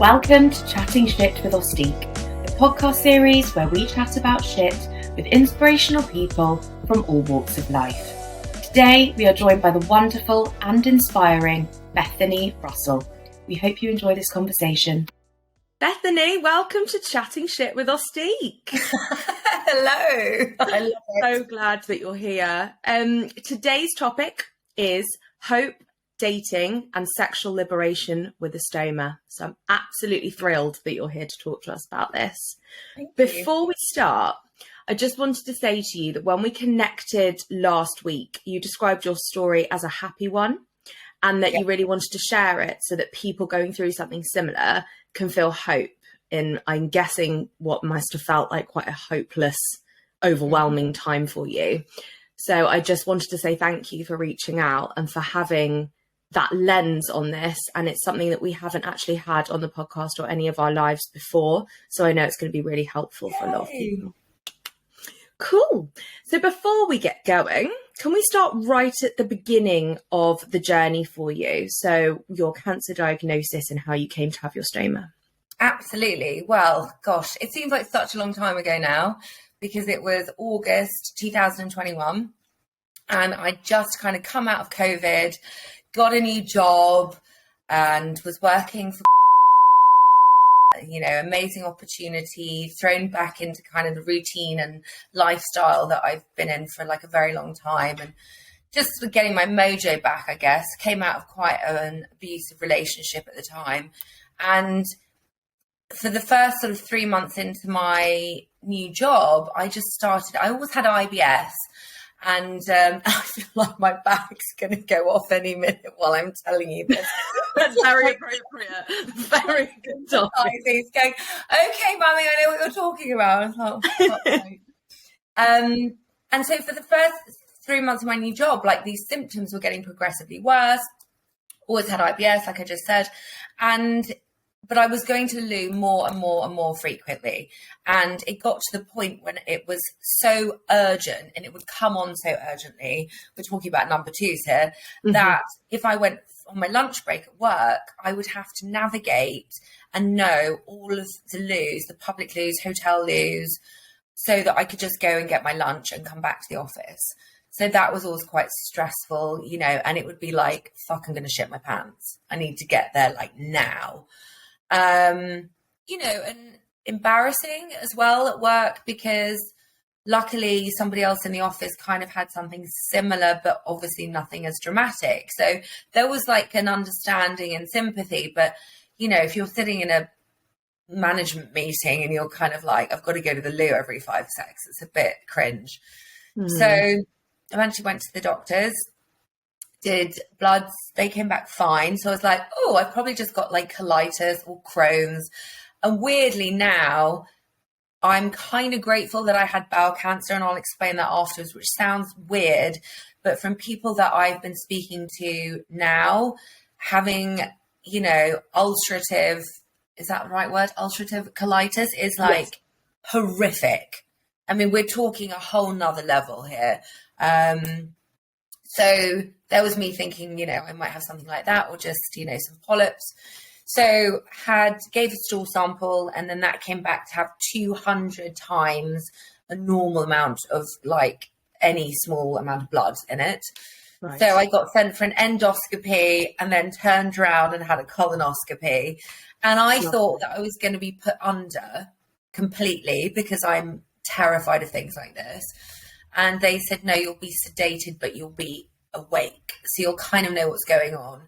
Welcome to Chatting Shit with Ostique, the podcast series where we chat about shit with inspirational people from all walks of life. Today, we are joined by the wonderful and inspiring Bethany Russell. We hope you enjoy this conversation. Bethany, welcome to Chatting Shit with Ostique. Hello. I love it. So glad that you're here. Today's topic is hope, dating and sexual liberation with a stoma. So I'm absolutely thrilled that you're here to talk to us about this. Before we start, I just wanted to say to you that when we connected last week, you described your story as a happy one and that you really wanted to share it so that people going through something similar can feel hope in, I'm guessing, what must have felt like quite a hopeless, overwhelming time for you. So I just wanted to say thank you for reaching out and for having that lens on this. And it's something that we haven't actually had on the podcast or any of our lives before. So I know it's going to be really helpful for a lot of people. Cool. So before we get going, can we start right at the beginning of the journey for you? So your cancer diagnosis and how you came to have your stoma. Absolutely. Well, gosh, it seems like such a long time ago now because it was August 2021 and I just kind of come out of COVID, got a new job and was working for, amazing opportunity, thrown back into kind of the routine and lifestyle that I've been in for like a very long time. And just getting my mojo back, I guess, came out of quite an abusive relationship at the time. And for the first sort of 3 months into my new job, I always had IBS. And I feel like my bag's going to go off any minute while I'm telling you this. That's very appropriate. Very good topic. He's going, okay, Mummy, I know what you're talking about. And so for the first 3 months of my new job, like these symptoms were getting progressively worse. Always had IBS, like I just said. But I was going to the loo more and more and more frequently. And it got to the point when it was so urgent and it would come on so urgently, we're talking about number twos here, that if I went on my lunch break at work, I would have to navigate and know all of the loos, the public loos, hotel loos, so that I could just go and get my lunch and come back to the office. So that was always quite stressful, and it would be like, fuck, I'm going to shit my pants. I need to get there like now. And embarrassing as well at work because luckily somebody else in the office kind of had something similar, but obviously nothing as dramatic. So there was like an understanding and sympathy. But, if you're sitting in a management meeting and you're kind of like, I've got to go to the loo every 5 seconds, it's a bit cringe. So eventually went to the doctors, did bloods, they came back fine. So I was like, oh, I've probably just got like colitis or Crohn's. And weirdly now, I'm kind of grateful that I had bowel cancer, and I'll explain that afterwards, which sounds weird. But from people that I've been speaking to now, having, ulcerative, is that the right word? Ulcerative colitis is like horrific. I mean, we're talking a whole nother level here. So there was me thinking, I might have something like that or just, some polyps. So gave a stool sample and then that came back to have 200 times a normal amount of like any small amount of blood in it. Right. So I got sent for an endoscopy and then turned around and had a colonoscopy. And I thought that I was going to be put under completely because I'm terrified of things like this. And they said, no, you'll be sedated, but you'll be awake. So you'll kind of know what's going on.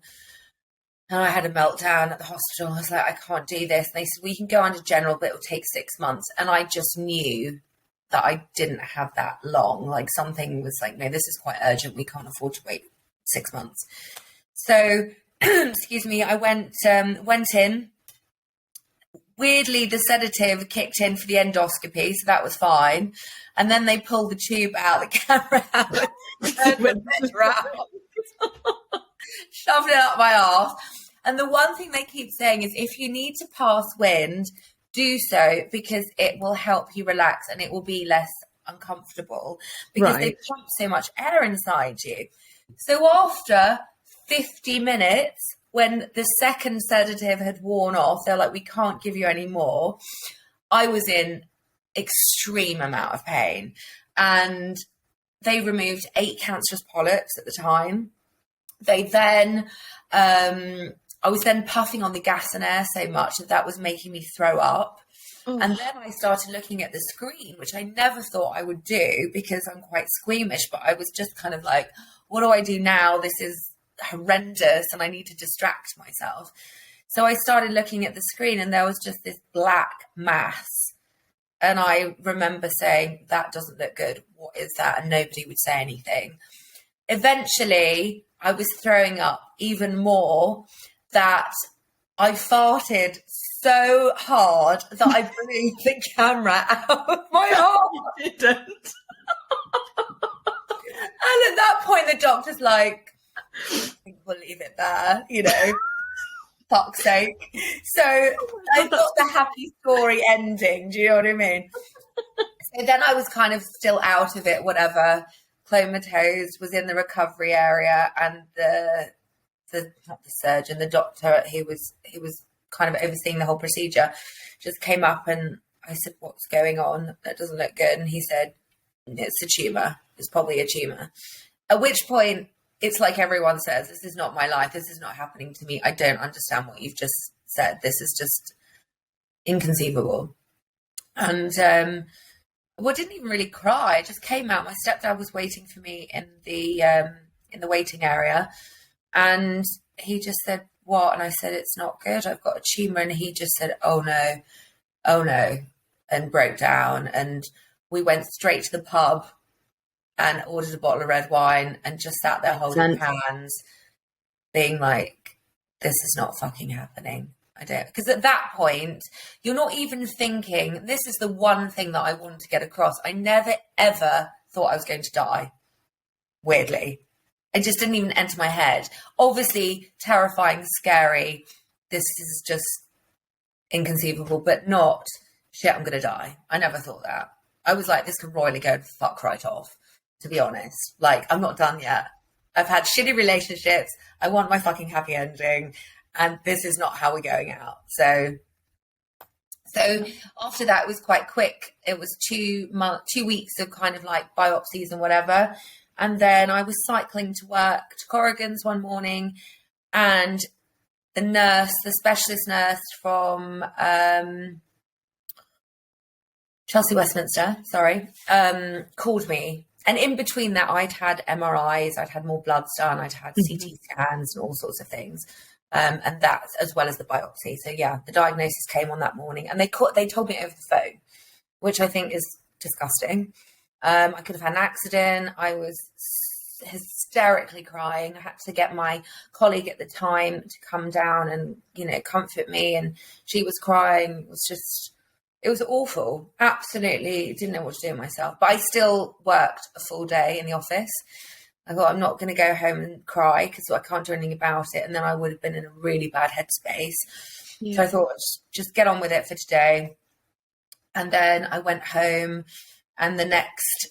And I had a meltdown at the hospital. I was like, I can't do this. And they said, we can go under general, but it'll take 6 months. And I just knew that I didn't have that long. Like something was like, no, this is quite urgent. We can't afford to wait 6 months. So, excuse me, I went in. Weirdly, the sedative kicked in for the endoscopy, so that was fine. And then they pulled the tube out, the camera out, turned the bed around, shoved it up my arse. And the one thing they keep saying is if you need to pass wind, do so because it will help you relax and it will be less uncomfortable because they pump so much air inside you. So after 50 minutes when the second sedative had worn off, they're like, we can't give you any more. I was in extreme amount of pain, and they removed 8 cancerous polyps at the time. They then, I was then puffing on the gas and air so much that was making me throw up. Oh. And then I started looking at the screen, which I never thought I would do because I'm quite squeamish, but I was just kind of like, what do I do now? This is horrendous and I need to distract myself. So I started looking at the screen and there was just this black mass. And I remember saying, that doesn't look good. What is that? And nobody would say anything. Eventually, I was throwing up even more, that I farted so hard that I blew the camera out of my arm. You didn't. And at that point, the doctor's like, I think we'll leave it there, you know, fuck's sake. So I got the happy story ending. Do you know what I mean? So then I was kind of still out of it, whatever. Comatose, was in the recovery area, and not the surgeon, the doctor, he was kind of overseeing the whole procedure, just came up and I said, what's going on? That doesn't look good. And he said, it's a tumour. It's probably a tumour. At which point, it's like everyone says, this is not my life. This is not happening to me. I don't understand what you've just said. This is just inconceivable. And well, I didn't even really cry. I just came out. My stepdad was waiting for me in the waiting area. And he just said, what? And I said, it's not good. I've got a tumour. And he just said, oh no, and broke down. And we went straight to the pub and ordered a bottle of red wine and just sat there holding hands, being like, this is not fucking happening. I don't, because at that point, you're not even thinking, this is the one thing that I wanted to get across. I never, ever thought I was going to die. Weirdly. It just didn't even enter my head. Obviously, terrifying, scary. This is just inconceivable, but not, shit, I'm going to die. I never thought that. I was like, this could royally go fuck right off, to be honest. Like, I'm not done yet. I've had shitty relationships. I want my fucking happy ending. And this is not how we're going out. So after that, it was quite quick. It was 2 weeks of kind of like biopsies and whatever. And then I was cycling to work to Corrigan's one morning, and the specialist nurse from Chelsea Westminster, called me. And in between that, I'd had MRIs, I'd had more bloods done, I'd had CT scans and all sorts of things. And that, as well as the biopsy. So yeah, the diagnosis came on that morning, and they told me over the phone, which I think is disgusting. I could have had an accident. I was hysterically crying. I had to get my colleague at the time to come down and, you know, comfort me. And she was crying. It was awful. Absolutely didn't know what to do with myself. But I still worked a full day in the office. I thought, I'm not going to go home and cry because I can't do anything about it. And then I would have been in a really bad headspace. Yeah. So I thought, just get on with it for today. And then I went home, and the next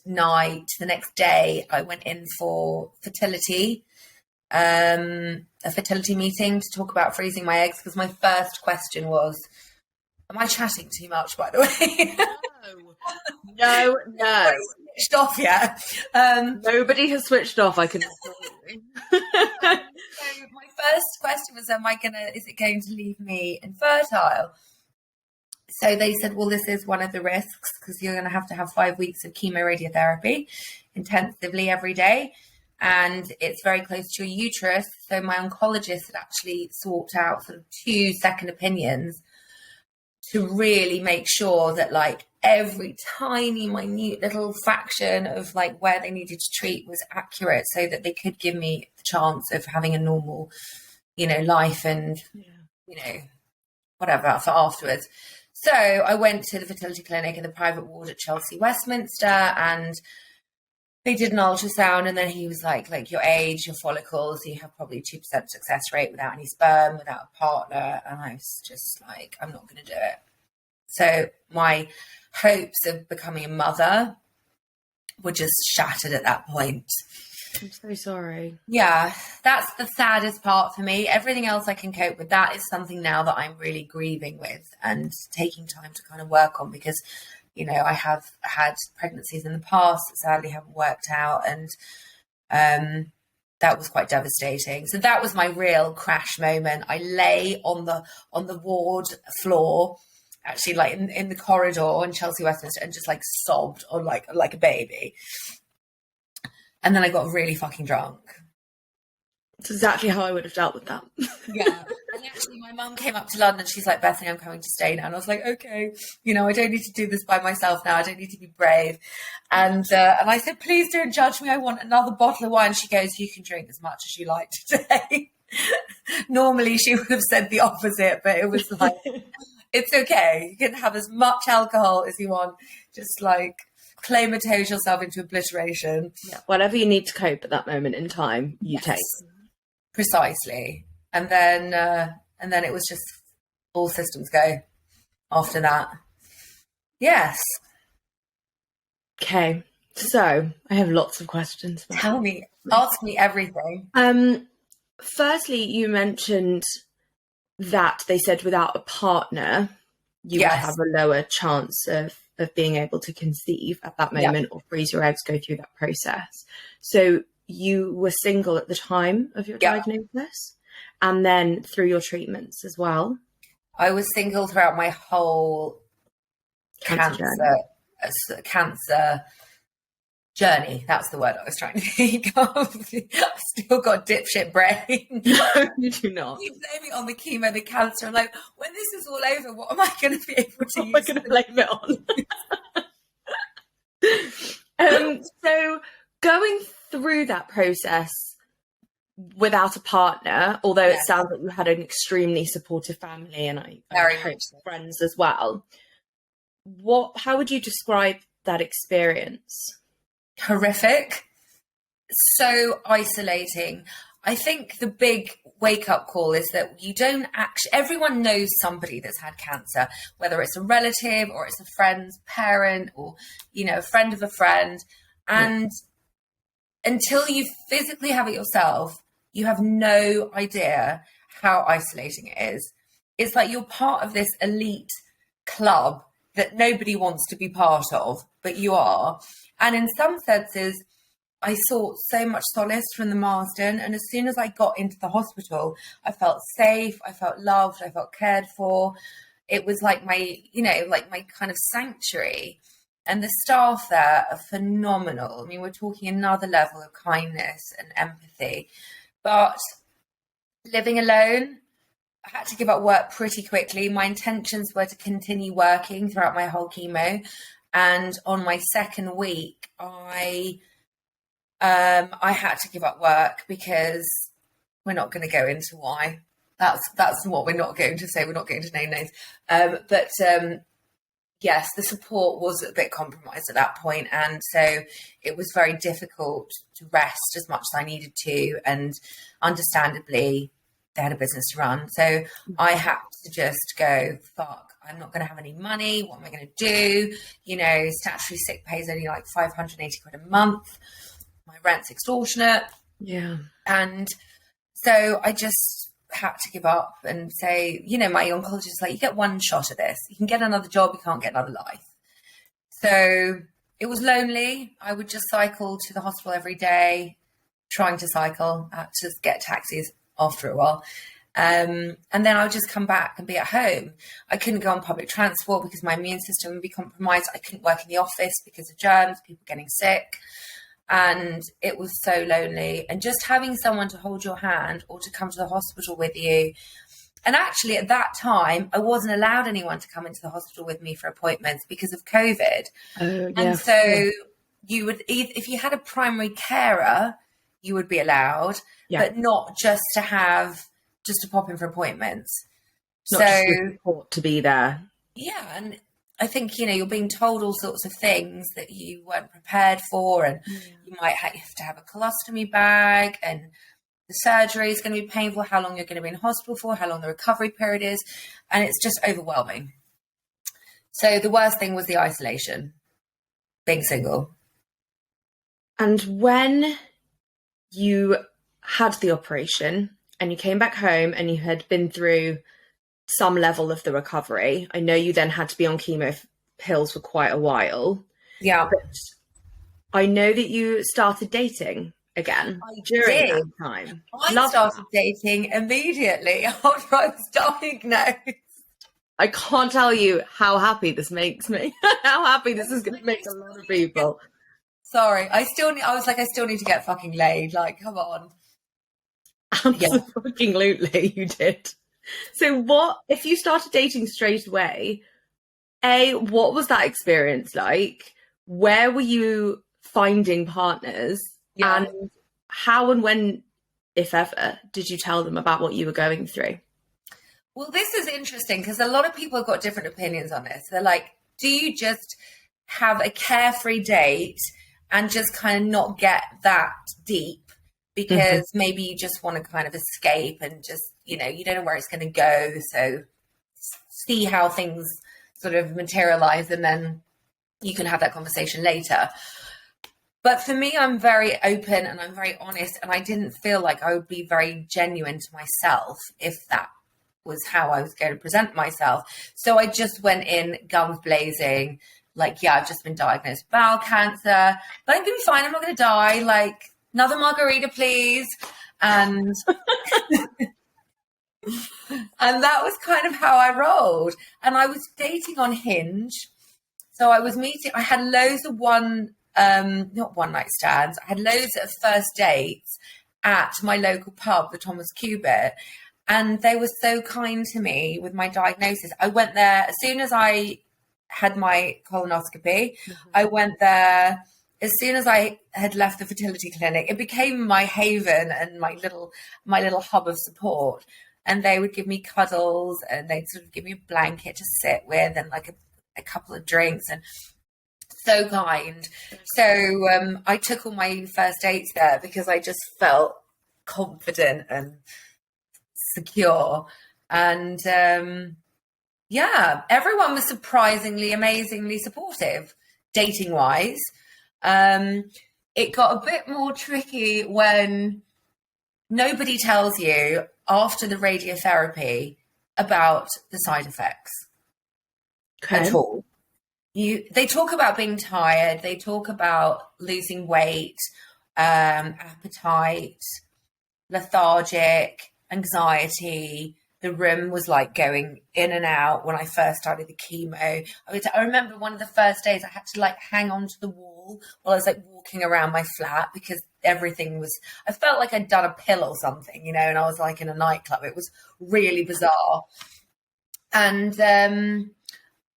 day, I went in for fertility, a fertility meeting to talk about freezing my eggs, because my first question was, am I chatting too much, by the way? No. Switched off yet. Nobody has switched off, I can assure you. So my first question was, is it going to leave me infertile? So they said, well, this is one of the risks, because you're going to have 5 weeks of chemoradiotherapy intensively every day. And it's very close to your uterus. So my oncologist had actually sought out sort of 2 second opinions to really make sure that like every tiny minute little fraction of like where they needed to treat was accurate, so that they could give me the chance of having a normal, you know, life and, you know, whatever for afterwards. So I went to the fertility clinic in the private ward at Chelsea Westminster, and they did an ultrasound, and then he was like your age, your follicles, you have probably 2% success rate without any sperm, without a partner. And I was just like, I'm not going to do it. So my hopes of becoming a mother were just shattered at that point. I'm so sorry. Yeah, that's the saddest part for me. Everything else I can cope with. That is something now that I'm really grieving with and taking time to kind of work on, because, I have had pregnancies in the past that sadly haven't worked out, and that was quite devastating. So that was my real crash moment. I lay on the ward floor, actually, like in the corridor in Chelsea Westminster, and just like sobbed on like a baby. And then I got really fucking drunk. It's exactly how I would have dealt with that. Yeah. And actually, my mum came up to London. She's like, Bethany, I'm coming to stay now. And I was like, okay, I don't need to do this by myself now. I don't need to be brave. And I said, please don't judge me. I want another bottle of wine. She goes, you can drink as much as you like today. Normally, she would have said the opposite, but it was like, it's okay. You can have as much alcohol as you want. Just like clamatose yourself into obliteration. Yeah. Whatever you need to cope at that moment in time, you take. Precisely. And then it was just all systems go after that. Yes. Okay. So I have lots of questions. Tell me, ask me everything. Firstly, you mentioned that they said without a partner, you would have a lower chance of being able to conceive at that moment or freeze your eggs, go through that process. So you were single at the time of your diagnosis, and then through your treatments as well? I was single throughout my whole cancer journey. That's the word I was trying to think of. I've still got dipshit brain. No, you do not. You blame it on the chemo, the cancer. I'm like, when this is all over, what am I going to be able to use? What am I going to blame it on? So going through that process without a partner, although it sounds like you had an extremely supportive family, and I hope friends as well. How would you describe that experience? Horrific. So isolating. I think the big wake-up call is that you don't actually, everyone knows somebody that's had cancer, whether it's a relative or it's a friend's parent or, a friend of a friend. And until you physically have it yourself, you have no idea how isolating it is. It's like you're part of this elite club that nobody wants to be part of, but you are. And in some senses, I sought so much solace from the Marsden. And as soon as I got into the hospital, I felt safe, I felt loved, I felt cared for. It was like my kind of sanctuary. And the staff there are phenomenal. I mean, we're talking another level of kindness and empathy. But living alone, I had to give up work pretty quickly. My intentions were to continue working throughout my whole chemo. And on my second week, I had to give up work because we're not going to go into why. That's what we're not going to say. We're not going to name names. But yes, the support was a bit compromised at that point. And so it was very difficult to rest as much as I needed to. And understandably, they had a business to run. So I had to just go, fuck, I'm not going to have any money. What am I going to do? Statutory sick pay is only like 580 quid a month. My rent's extortionate. Yeah. And so I just had to give up and say, my oncologist is like, you get one shot at this. You can get another job. You can't get another life. So it was lonely. I would just cycle to the hospital every day, trying to cycle, to get taxis after a while. And then I would just come back and be at home. I couldn't go on public transport because my immune system would be compromised. I couldn't work in the office because of germs, people getting sick. And it was so lonely. And just having someone to hold your hand or to come to the hospital with you. And actually at that time, I wasn't allowed anyone to come into the hospital with me for appointments because of COVID. And so you would, if you had a primary carer, you would be allowed, but not just to pop in for appointments. Not just the support to be there. Yeah. And I think, you're being told all sorts of things that you weren't prepared for, and you might have to have a colostomy bag, and the surgery is going to be painful, how long you're going to be in hospital for, how long the recovery period is, and it's just overwhelming. So the worst thing was the isolation, being single. And when you had the operation and you came back home and you had been through some level of the recovery. I know you then had to be on chemo pills for quite a while. Yeah. But I know that you started dating again during that time. I started dating immediately after I was diagnosed. I can't tell you how happy this makes me. How happy this is going to make a lot of people. Sorry, I still need to get fucking laid. Like, come on. Absolutely, you did. So what, if you started dating straight away, what was that experience like? Where were you finding partners? Yeah. And how and when, if ever, did you tell them about what you were going through? Well, this is interesting because a lot of people have got different opinions on this. They're like, do you just have a carefree date and just kind of not get that deep because maybe you just want to kind of escape and just, you know, you don't know where it's going to go. So see how things sort of materialize and then you can have that conversation later. But for me, I'm very open and I'm very honest. And I didn't feel like I would be very genuine to myself if that was how I was going to present myself. So I just went in guns blazing, like, yeah, I've just been diagnosed with bowel cancer, but I'm going to be fine. I'm not going to die. Like, another margarita, please. And and that was kind of how I rolled. And I was dating on Hinge. So I had loads of not one night stands. I had loads of first dates at my local pub, the Thomas Cubitt. And they were so kind to me with my diagnosis. I went there as soon as I had my colonoscopy. I went there as soon as I had left the fertility clinic. It became my haven and my little hub of support. And they would give me cuddles and they'd sort of give me a blanket to sit with and like a couple of drinks, and so kind. So I took all my first dates there because I just felt confident and secure. And everyone was surprisingly, amazingly supportive, dating wise. It got a bit more tricky when nobody tells you after the radiotherapy about the side effects at all. They talk about being tired, they talk about losing weight, appetite, lethargic, anxiety. The room was like going in and out when I first started the chemo. I remember one of the first days I had to like hang on to the wall while I was like walking around my flat because I felt like I'd done a pill or something, you know, and I was like in a nightclub. It was really bizarre. And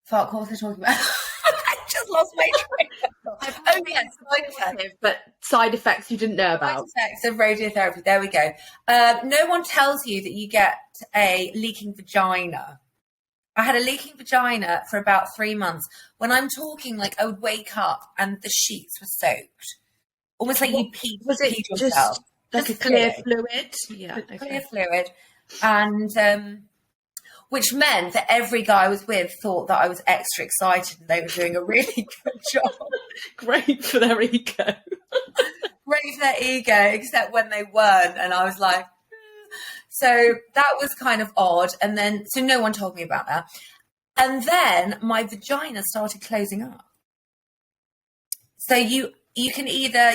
fuck, what was I talking about? I just lost my train of thought. Oh yes, side effects. But side effects you didn't know about. Side effects of radiotherapy. There we go. No one tells you that you get a leaking vagina. I had a leaking vagina for about 3 months. When I'm talking, like I would wake up and the sheets were soaked, almost like you peed yourself. Like just a clear fluid? Yeah, clear fluid, and which meant that every guy I was with thought that I was extra excited and they were doing a really good job. Great for their ego. Great for their ego, except when they weren't. And I was like, So that was kind of odd. And then, so no one told me about that. And then my vagina started closing up. So you can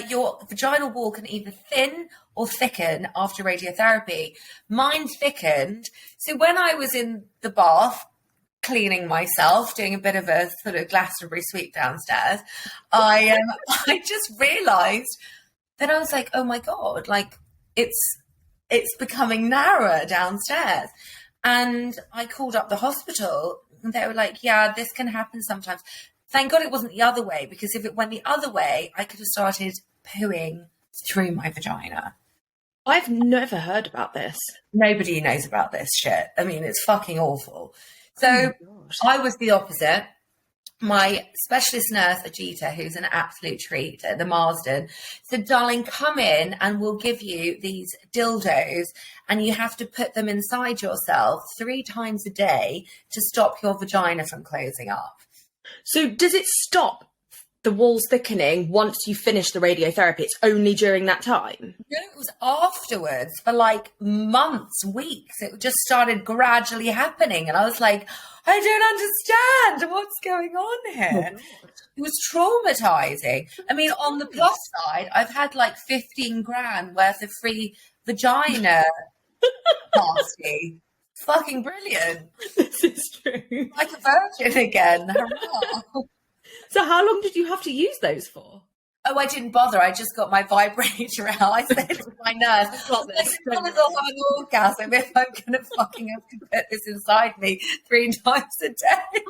your vaginal wall can either thin or thicken after radiotherapy. Mine thickened. So when I was in the bath, cleaning myself, doing a bit of a sort of Glastonbury sweep downstairs, I just realised that I was like, oh my God, like it's becoming narrower downstairs. And I called up the hospital and they were like, yeah, this can happen sometimes. Thank God it wasn't the other way, because if it went the other way, I could have started pooing through my vagina. I've never heard about this. Nobody knows about this shit. I mean, it's fucking awful. So I was the opposite. My specialist nurse, Ajita, who's an absolute treat at the Marsden, said, darling, come in and we'll give you these dildos and you have to put them inside yourself 3 times a day to stop your vagina from closing up. So does it stop the walls thickening once you finish the radiotherapy? It's only during that time? No, it was afterwards for like months, weeks. It just started gradually happening. And I was like, I don't understand what's going on here. It was traumatizing. I mean, on the plus side, I've had like 15 grand worth of free vagina nasty. Fucking brilliant. This is true. Like a virgin again. Hurrah. So how long did you have to use those for? Oh, I didn't bother. I just got my vibrator out. I said to my nurse, Got this. I might as well have an orgasm if I'm going to fucking have to put this inside me 3 times a day.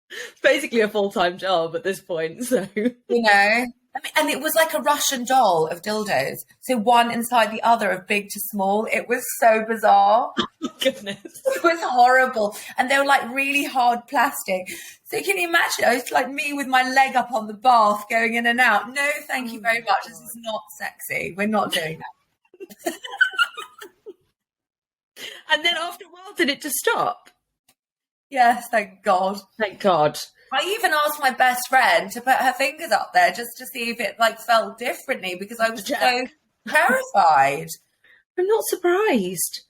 It's basically a full-time job at this point, so... You know? I mean, and it was like a Russian doll of dildos. So one inside the other of big to small. It was so bizarre. Oh, goodness. It was horrible. And they were like really hard plastic. So can you imagine? It was like me with my leg up on the bath going in and out. No, thank you very much. This is not sexy. We're not doing that. And then after a while, did it just stop? Yes, thank God. Thank God. I even asked my best friend to put her fingers up there just to see if it like felt differently because I was so terrified. I'm not surprised.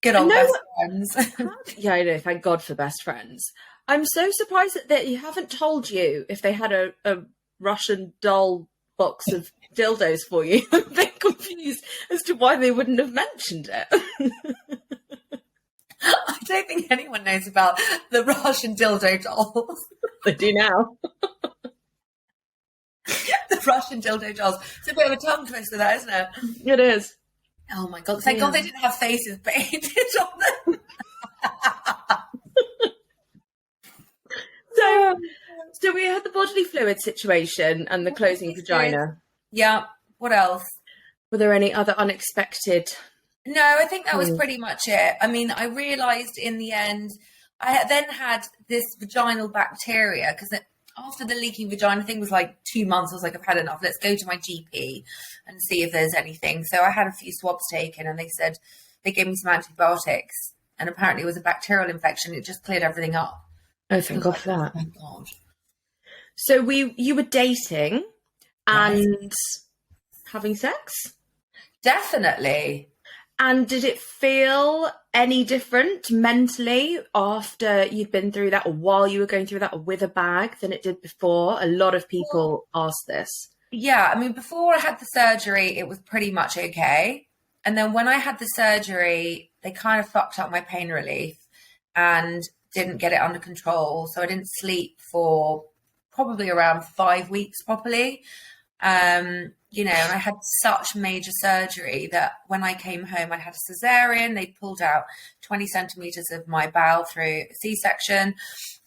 Good old best friends. Yeah, I know. Thank God for best friends. I'm so surprised that they haven't told you if they had a Russian doll box of dildos for you. I'm a bit confused as to why they wouldn't have mentioned it. I don't think anyone knows about the Russian dildo dolls. They do now. The Russian dildo dolls. It's a bit of a tongue twister, that, isn't it? It is. Oh my God. Thank God they didn't have faces painted on them. So we had the bodily fluid situation and the closing vagina. Yeah. What else? Were there any other unexpected? No, I think that was pretty much it. I mean, I realised in the end, I then had this vaginal bacteria because after the leaking vagina thing was like 2 months, I was like, I've had enough. Let's go to my GP and see if there's anything. So I had a few swabs taken and they said they gave me some antibiotics and apparently it was a bacterial infection. It just cleared everything up. Oh, thank God for that. Thank God. So you were dating and having sex? Definitely. And did it feel any different mentally after you'd been through that or while you were going through that or with a bag than it did before? A lot of people ask this. Yeah, I mean, before I had the surgery, it was pretty much okay. And then when I had the surgery, they kind of fucked up my pain relief and didn't get it under control. So I didn't sleep for probably around 5 weeks properly. You know, and I had such major surgery that when I came home, I had a cesarean. They pulled out 20 centimeters of my bowel through a C-section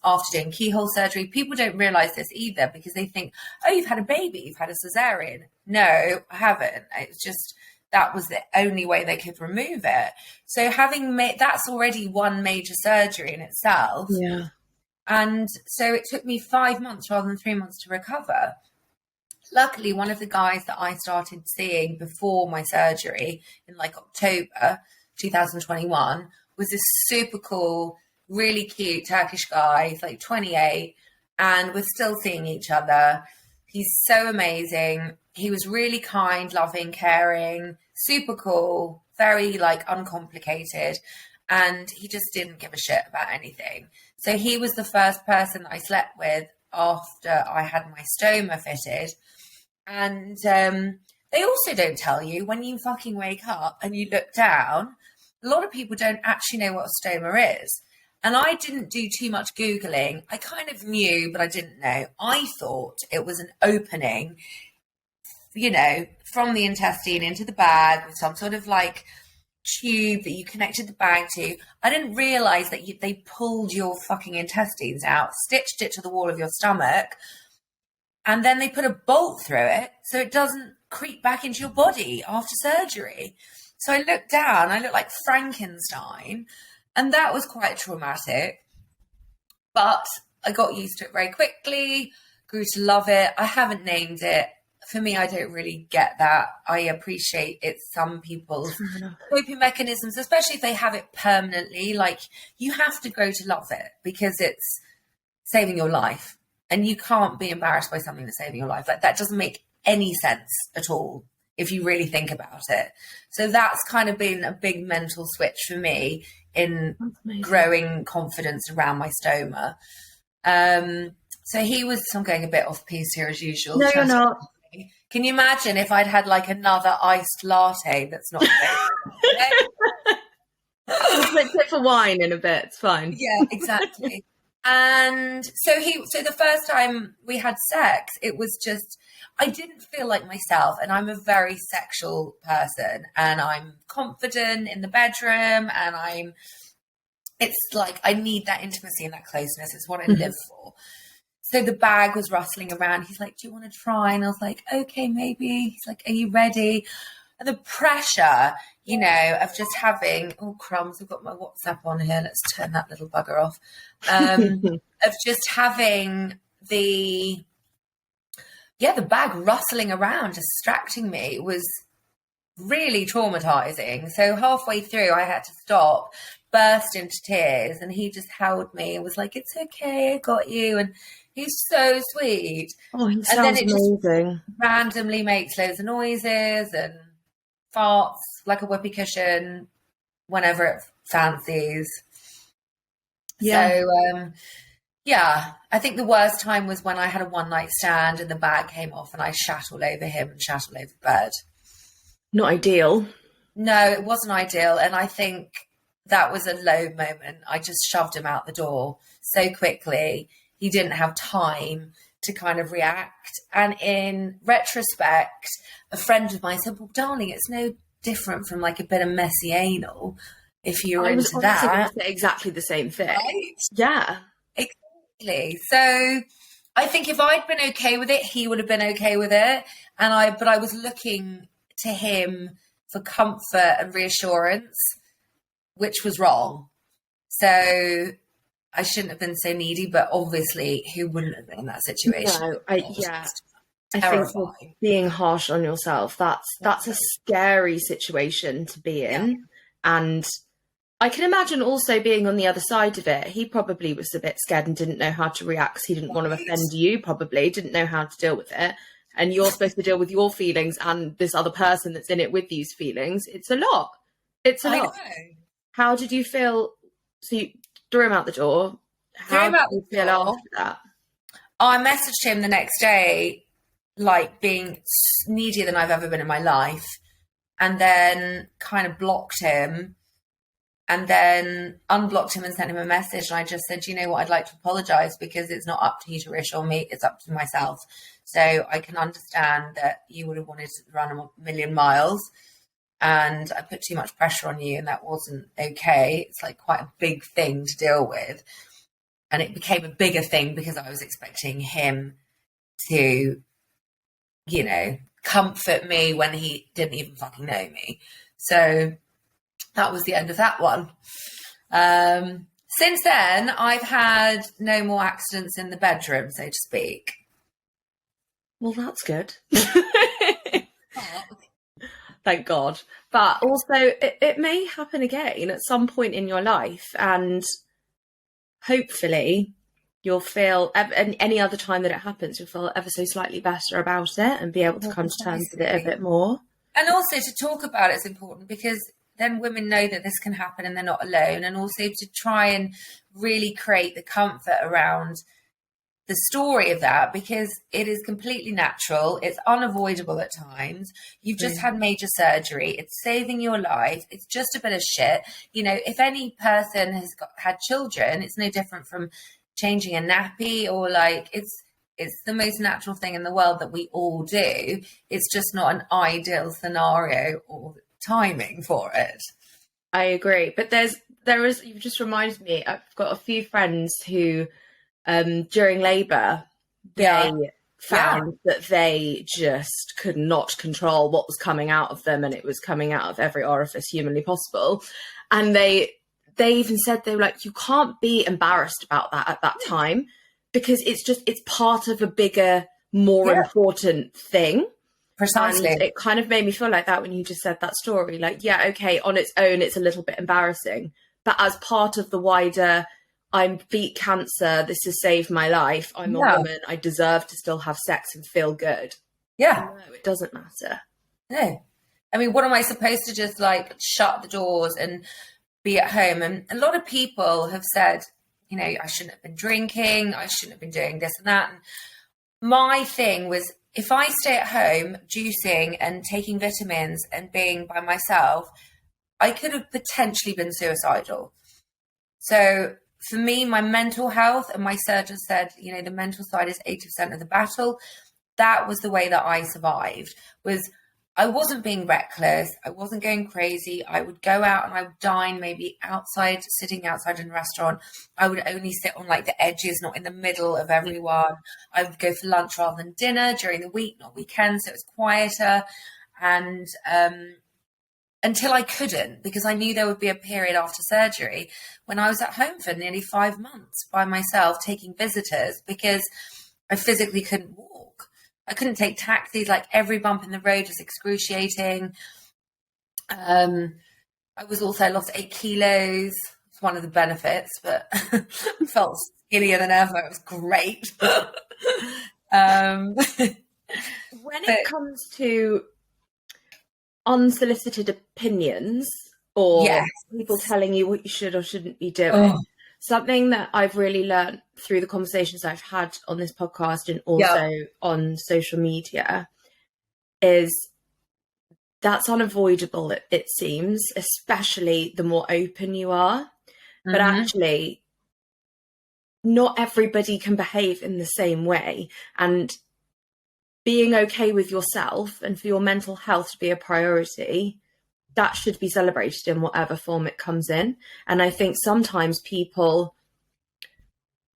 after doing keyhole surgery. People don't realize this either because they think, oh, you've had a baby, you've had a cesarean. No, I haven't. It's just that was the only way they could remove it. So having that's already one major surgery in itself. Yeah. And so it took me 5 months rather than 3 months to recover. Luckily, one of the guys that I started seeing before my surgery in like October 2021 was this super cool, really cute Turkish guy. He's like 28 and we're still seeing each other. He's so amazing. He was really kind, loving, caring, super cool, very like uncomplicated. And he just didn't give a shit about anything. So he was the first person that I slept with after I had my stoma fitted. And they also don't tell you when you fucking wake up and you look down, a lot of people don't actually know what a stoma is. And I didn't do too much Googling. I kind of knew, but I didn't know. I thought it was an opening, you know, from the intestine into the bag with some sort of like tube that you connected the bag to. I didn't realize that they pulled your fucking intestines out, stitched it to the wall of your stomach, and then they put a bolt through it so it doesn't creep back into your body after surgery. So I looked down, I looked like Frankenstein, and that was quite traumatic. But I got used to it very quickly, grew to love it. I haven't named it. For me, I don't really get that. I appreciate it's some people's coping mechanisms, especially if they have it permanently. Like, you have to grow to love it because it's saving your life. And you can't be embarrassed by something that's saving your life. Like, that doesn't make any sense at all if you really think about it. So that's kind of been a big mental switch for me in growing confidence around my stoma. So he was, I'm going a bit off piece here as usual. No, you're not. Can you imagine if I'd had like another iced latte that's not We'll flip it for wine in a bit. It's fine. Yeah, exactly. And so the first time we had sex, it was just, I didn't feel like myself. And I'm a very sexual person, and I'm confident in the bedroom, and it's like, I need that intimacy and that closeness. It's what I live for. So the bag was rustling around. He's like, do you want to try? And I was like, okay, maybe. He's like, are you ready? And the pressure, of just having, oh crumbs, I've got my WhatsApp on here. Let's turn that little bugger off. Of just having the bag rustling around, distracting me, was really traumatizing. So halfway through, I had to stop, burst into tears, and he just held me and was like, it's okay, I got you. And he's so sweet. Oh, he and sounds then it amazing. Just randomly makes loads of noises and farts like a whoopee cushion whenever it fancies. Yeah. So, I think the worst time was when I had a one-night stand and the bag came off and I shat all over him and shat all over the bed. Not ideal. No, it wasn't ideal. And I think that was a low moment. I just shoved him out the door so quickly. He didn't have time to kind of react. And in retrospect, a friend of mine said, well, darling, it's no different from like a bit of messy anal if you're into that. Exactly the same thing. Right? Yeah. Exactly. So I think if I'd been okay with it, he would have been okay with it. But I was looking to him for comfort and reassurance, which was wrong. So I shouldn't have been so needy, but obviously who wouldn't have been in that situation? No, I think being harsh on yourself, that's a scary situation to be in. Yeah. And I can imagine also being on the other side of it. He probably was a bit scared and didn't know how to react. He didn't want to offend you, probably didn't know how to deal with it. And you're supposed to deal with your feelings and this other person that's in it with these feelings. It's a lot. It's a lot. Know. How did you feel? So you threw him out the door. How did you feel after that? I messaged him the next day, like being needier than I've ever been in my life, and then kind of blocked him, and then unblocked him and sent him a message. And I just said, you know what, I'd like to apologize because it's not up to you to reassure me, it's up to myself. So I can understand that you would have wanted to run a million miles, and I put too much pressure on you, and that wasn't okay. It's like quite a big thing to deal with. And it became a bigger thing because I was expecting him to, comfort me when he didn't even fucking know me. So that was the end of that one. Since then, I've had no more accidents in the bedroom, so to speak. Well, that's good. Thank God. But also, it may happen again at some point in your life, and hopefully you'll feel, and any other time that it happens, you'll feel ever so slightly better about it and be able to come to terms with it a bit more. And also to talk about it is important, because then women know that this can happen and they're not alone. And also to try and really create the comfort around the story of that, because it is completely natural. It's unavoidable at times. You've just had major surgery. It's saving your life. It's just a bit of shit. If any person has had children, it's no different from changing a nappy, or like it's the most natural thing in the world that we all do. It's just not an ideal scenario or timing for it. I agree. But there is, you've just reminded me, I've got a few friends who, during labour, they found that they just could not control what was coming out of them, and it was coming out of every orifice humanly possible. And they even said, they were like, you can't be embarrassed about that at that time, because it's part of a bigger, more important thing. Precisely. And it kind of made me feel like that when you just said that story. Like, yeah, okay, on its own, it's a little bit embarrassing, but as part of the wider I beat cancer, this has saved my life, I'm a woman, I deserve to still have sex and feel good. Yeah. No, it doesn't matter. No. I mean, what am I supposed to just like shut the doors and be at home? And a lot of people have said, you know, I shouldn't have been drinking, I shouldn't have been doing this and that. And my thing was, if I stay at home juicing and taking vitamins and being by myself, I could have potentially been suicidal. So for me, my mental health, and my surgeon said, you know, the mental side is 80% of the battle. That was the way that I survived, was I wasn't being reckless. I wasn't going crazy. I would go out and I would dine maybe outside, sitting outside in a restaurant. I would only sit on like the edges, not in the middle of everyone. I would go for lunch rather than dinner during the week, not weekends. So it was quieter. And until I couldn't, because I knew there would be a period after surgery when I was at home for nearly 5 months by myself taking visitors because I physically couldn't walk. I couldn't take taxis. Like every bump in the road was excruciating. I was also, I lost 8 kilos. It's one of the benefits, but I felt skinnier than ever. It was great. When it comes to unsolicited opinions or people telling you what you should or shouldn't be doing, something that I've really learned through the conversations I've had on this podcast and also on social media is that's unavoidable, it seems, especially the more open you are. But actually, not everybody can behave in the same way. And being okay with yourself and for your mental health to be a priority, that should be celebrated in whatever form it comes in. And I think sometimes people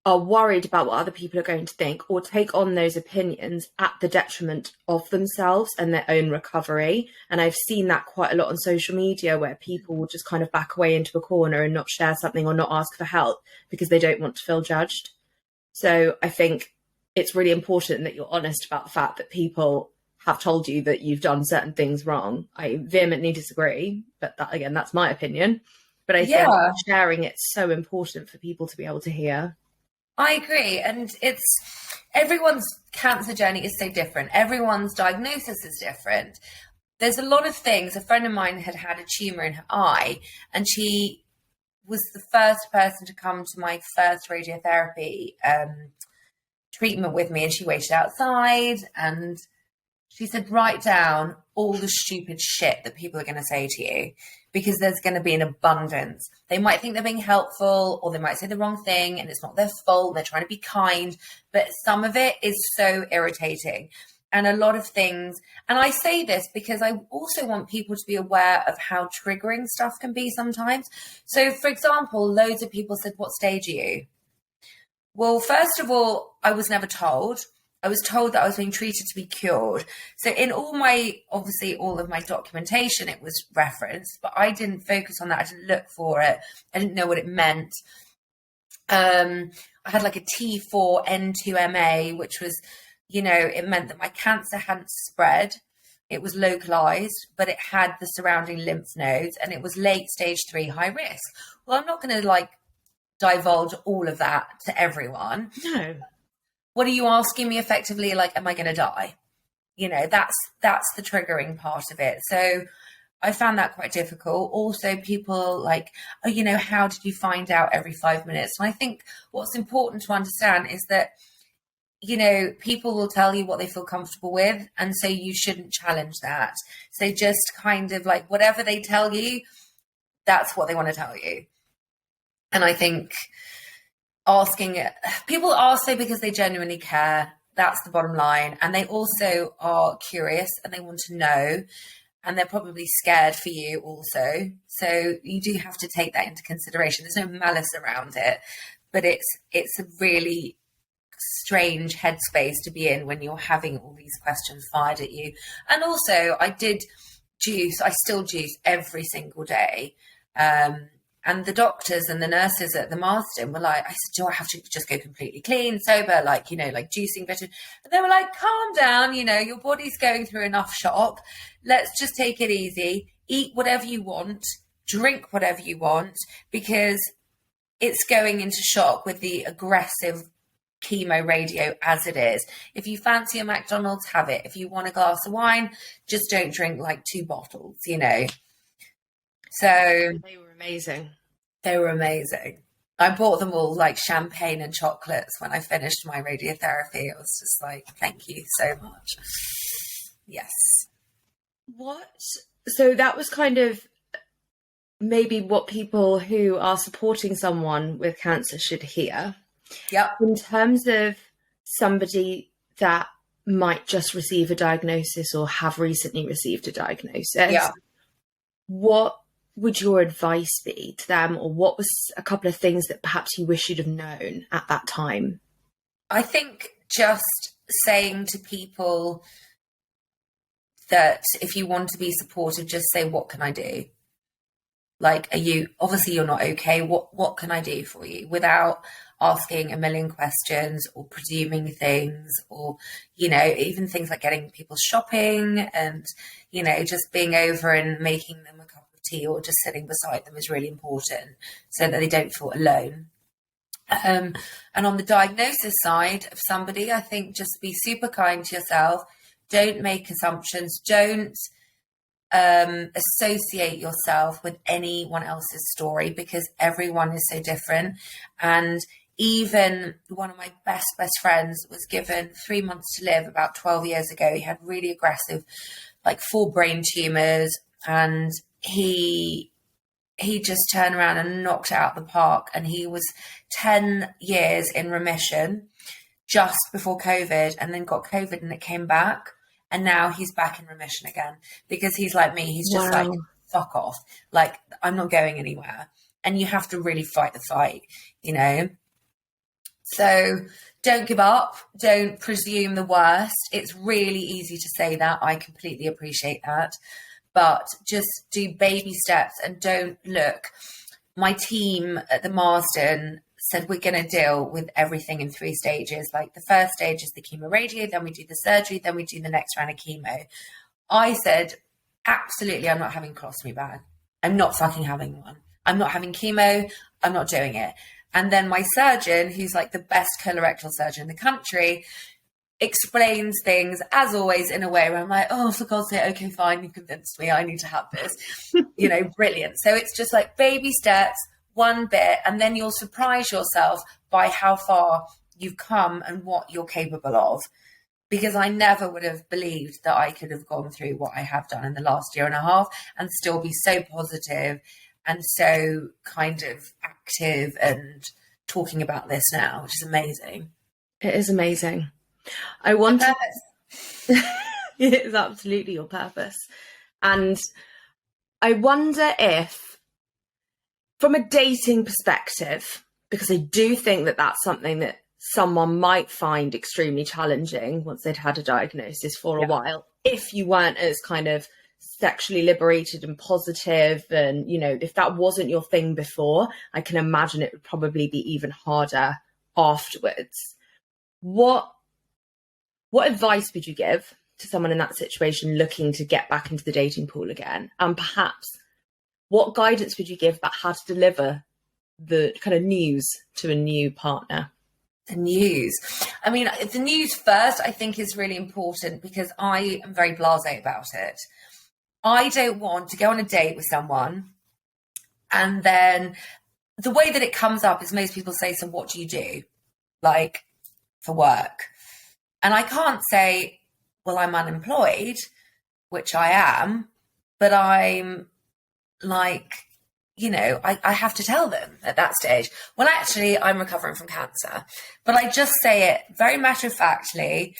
are worried about what other people are going to think or take on those opinions at the detriment of themselves and their own recovery. And I've seen that quite a lot on social media where people will just kind of back away into a corner and not share something or not ask for help because they don't want to feel judged. So I think it's really important that you're honest about the fact that people have told you that you've done certain things wrong. I vehemently disagree, but that, again, that's my opinion. But I think sharing it's so important for people to be able to hear. I agree. And it's everyone's cancer journey is so different. Everyone's diagnosis is different. There's a lot of things. A friend of mine had a tumor in her eye, and she was the first person to come to my first radiotherapy treatment with me, and she waited outside and she said, write down all the stupid shit that people are going to say to you because there's going to be an abundance. They might think they're being helpful or they might say the wrong thing and it's not their fault. They're trying to be kind, but some of it is so irritating. And a lot of things, and I say this because I also want people to be aware of how triggering stuff can be sometimes. So for example, loads of people said, what stage are you? Well, first of all, I was never told. I was told that I was being treated to be cured. So in all of my documentation, it was referenced, but I didn't focus on that. I didn't look for it. I didn't know what it meant. I had like a T4N2MA, which was, you know, it meant that my cancer hadn't spread. It was localized, but it had the surrounding lymph nodes and it was late stage 3 high risk. Well, I'm not going to divulge all of that to everyone. No. What are you asking me effectively? Am I going to die? You know, that's the triggering part of it. So I found that quite difficult. Also, people oh, you know, how did you find out every 5 minutes? And I think what's important to understand is that, you know, people will tell you what they feel comfortable with. And so you shouldn't challenge that. So just kind of whatever they tell you, that's what they want to tell you. And I think people ask so because they genuinely care. That's the bottom line. And they also are curious and they want to know, and they're probably scared for you also. So you do have to take that into consideration. There's no malice around it, but it's a really strange headspace to be in when you're having all these questions fired at you. And also I still juice every single day. And the doctors and the nurses at the Marsden were like, I said, do I have to just go completely clean, sober, juicing vitamin? And they were like, calm down, you know, your body's going through enough shock. Let's just take it easy. Eat whatever you want, drink whatever you want, because it's going into shock with the aggressive chemo radio as it is. If you fancy a McDonald's, have it. If you want a glass of wine, just don't drink like 2 bottles, you know. So They were amazing. They were amazing. I bought them all like champagne and chocolates when I finished my radiotherapy. It was just like, thank you so much. Yes. So that was kind of maybe what people who are supporting someone with cancer should hear. Yep. In terms of somebody that might just receive a diagnosis or have recently received a diagnosis, yeah. What would your advice be to them, or what was a couple of things that perhaps you wish you'd have known at that time? I think just saying to people that if you want to be supportive, just say, what can I do? Like, obviously you're not okay. What can I do for you? Without asking a million questions or presuming things, or, you know, even things like getting people shopping and, you know, just being over and making them a cup of tea or just sitting beside them is really important so that they don't feel alone. And on the diagnosis side of somebody, I think just be super kind to yourself. Don't make assumptions. Don't associate yourself with anyone else's story, because everyone is so different. And even one of my best friends was given 3 months to live about 12 years ago. He had really aggressive, like 4 brain tumors, and he just turned around and knocked it out of the park. And he was 10 years in remission just before COVID, and then got COVID and it came back. And now he's back in remission again, because he's like me. He's just like, fuck off. Like, I'm not going anywhere. And you have to really fight the fight, you know? So don't give up. Don't presume the worst. It's really easy to say that. I completely appreciate that. But just do baby steps and don't look. My team at the Marsden said we're going to deal with everything in 3 stages. Like, the first stage is the chemo radio, then we do the surgery, then we do the next round of chemo. I said, absolutely, I'm not having a colostomy bag. I'm not fucking having one. I'm not having chemo. I'm not doing it. And then my surgeon, who's like the best colorectal surgeon in the country, explains things, as always, in a way where I'm like, oh, for God's sake, okay, fine, you convinced me, I need to have this. You know, brilliant. So it's just like baby steps, one bit, and then you'll surprise yourself by how far you've come and what you're capable of. Because I never would have believed that I could have gone through what I have done in the last year and a half and still be so positive and so kind of active and talking about this now, which is amazing. It is amazing. I want to... It is absolutely your purpose. And I wonder if, from a dating perspective, because I do think that that's something that someone might find extremely challenging once they'd had a diagnosis for a while, if you weren't as kind of sexually liberated and positive, and, you know, if that wasn't your thing before, I can imagine it would probably be even harder afterwards. What advice would you give to someone in that situation looking to get back into the dating pool again? And perhaps what guidance would you give about how to deliver the kind of news to a new partner? The news. I mean, the news first, I think, is really important, because I am very blasé about it. I don't want to go on a date with someone and then the way that it comes up is most people say, so what do you do, like, for work? And I can't say, well, I'm unemployed, which I am, but I'm like, you know, I have to tell them at that stage, well, actually, I'm recovering from cancer. But I just say it very matter-of-factly,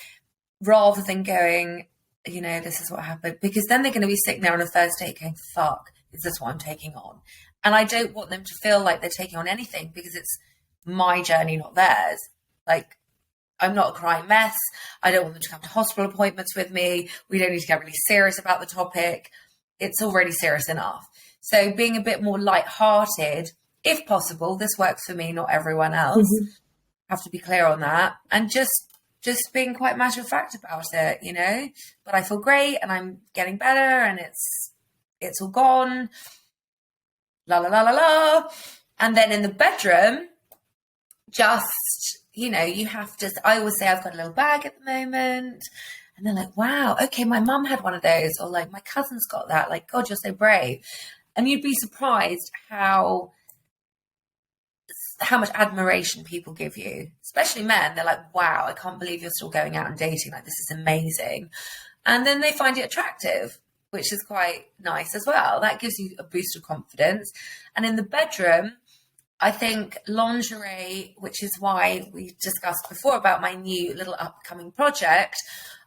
rather than going, you know, this is what happened. Because then they're going to be sitting there on a first date going, fuck, is this what I'm taking on? And I don't want them to feel like they're taking on anything, because it's my journey, not theirs. Like, I'm not a crying mess. I don't want them to come to hospital appointments with me. We don't need to get really serious about the topic. It's already serious enough. So being a bit more lighthearted, if possible. This works for me, not everyone else. Mm-hmm. Have to be clear on that. And just being quite matter of fact about it, you know. But I feel great and I'm getting better and it's all gone. La la la la la. And then in the bedroom, just, you have to, I always say I've got a little bag at the moment. And they're like, wow, okay, my mum had one of those. Or like, my cousin's got that. Like, God, you're so brave. And you'd be surprised how much admiration people give you, especially men. They're like, wow, I can't believe you're still going out and dating. Like, this is amazing. And then they find it attractive, which is quite nice as well. That gives you a boost of confidence. And in the bedroom, I think lingerie, which is why we discussed before about my new little upcoming project,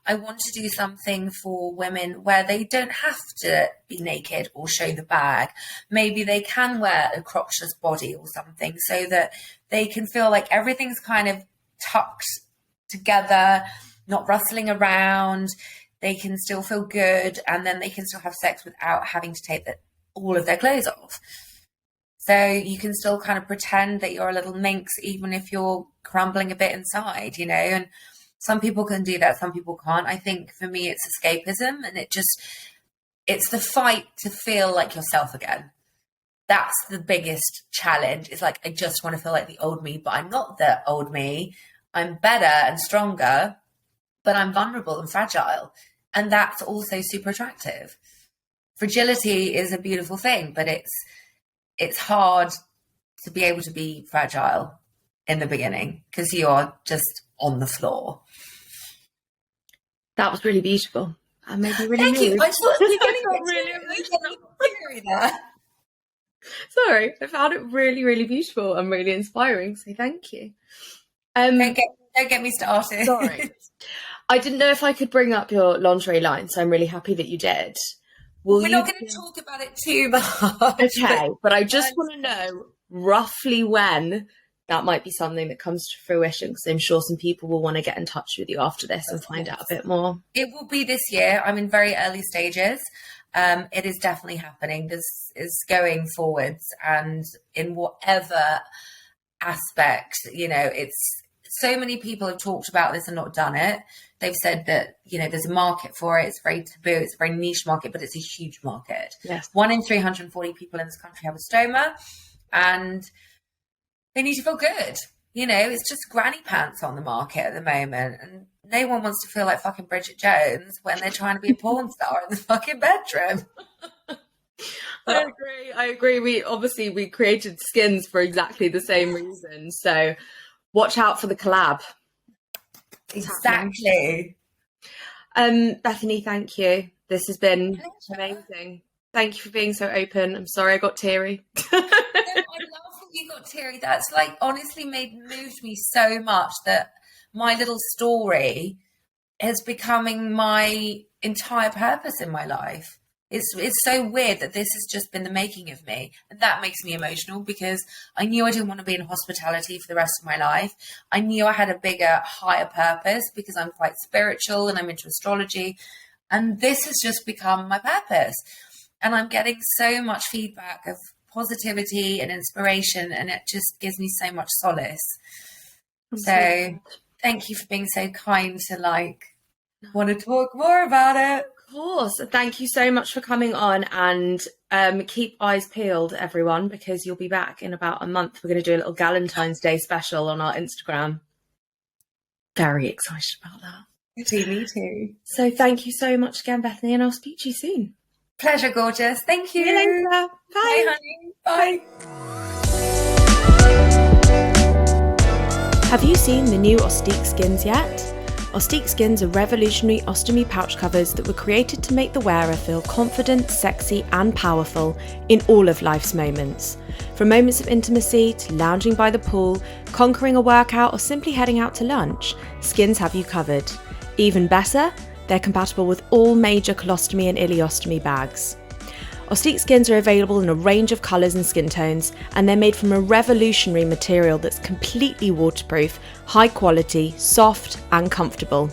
I want to do something for women where they don't have to be naked or show the bag. Maybe they can wear a crotchless body or something so that they can feel like everything's kind of tucked together, not rustling around. They can still feel good, and then they can still have sex without having to take all of their clothes off. So you can still kind of pretend that you're a little minx, even if you're crumbling a bit inside, and some people can do that, some people can't. I think for me, it's escapism, and it's the fight to feel like yourself again. That's the biggest challenge. It's like, I just want to feel like the old me, but I'm not the old me. I'm better and stronger, but I'm vulnerable and fragile. And that's also super attractive. Fragility is a beautiful thing, but it's hard to be able to be fragile in the beginning because you're just on the floor. That was really beautiful. And maybe really Thank you. I thought you were really there. Sorry, I found it really, really beautiful and really inspiring. So thank you. Don't get me started. Sorry. I didn't know if I could bring up your lingerie line, so I'm really happy that you did. We're not going to talk about it too much. Okay, but I just want to know roughly when that might be something that comes to fruition, because I'm sure some people will want to get in touch with you after this and find out a bit more. It will be this year. I'm in very early stages. It is definitely happening. This is going forwards, and in whatever aspect, it's so many people have talked about this and not done it. They've said that, there's a market for it. It's very taboo. It's a very niche market, but it's a huge market. Yes. 1 in 340 people in this country have a stoma, and they need to feel good. It's just granny pants on the market at the moment. And no one wants to feel like fucking Bridget Jones when they're trying to be a porn star in the fucking bedroom. I agree. We created skins for exactly the same reason. So watch out for the collab. Exactly. Bethany, thank you. This has been amazing. Thank you for being so open. I'm sorry I got teary. I love that you got teary. That's honestly moved me so much that my little story is becoming my entire purpose in my life. It's so weird that this has just been the making of me. And that makes me emotional because I knew I didn't want to be in hospitality for the rest of my life. I knew I had a bigger, higher purpose because I'm quite spiritual and I'm into astrology. And this has just become my purpose. And I'm getting so much feedback of positivity and inspiration, and it just gives me so much solace. So thank you for being so kind to want to talk more about it. Of course. Thank you so much for coming on, and keep eyes peeled, everyone, because you'll be back in about a month. We're going to do a little Valentine's Day special on our Instagram. Very excited about that. Me too. So thank you so much again, Bethany, and I'll speak to you soon. Pleasure, gorgeous. Thank you. See you later. Bye. Bye, honey. Bye. Have you seen the new Ostique skins yet? Ostique skins are revolutionary ostomy pouch covers that were created to make the wearer feel confident, sexy and powerful in all of life's moments. From moments of intimacy to lounging by the pool, conquering a workout or simply heading out to lunch, skins have you covered. Even better, they're compatible with all major colostomy and ileostomy bags. Ostique skins are available in a range of colours and skin tones, and they're made from a revolutionary material that's completely waterproof, high quality, soft and comfortable.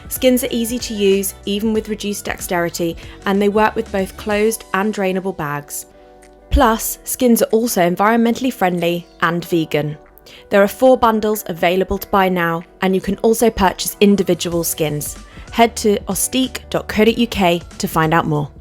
Skins are easy to use, even with reduced dexterity, and they work with both closed and drainable bags. Plus, skins are also environmentally friendly and vegan. There are 4 bundles available to buy now, and you can also purchase individual skins. Head to ostique.co.uk to find out more.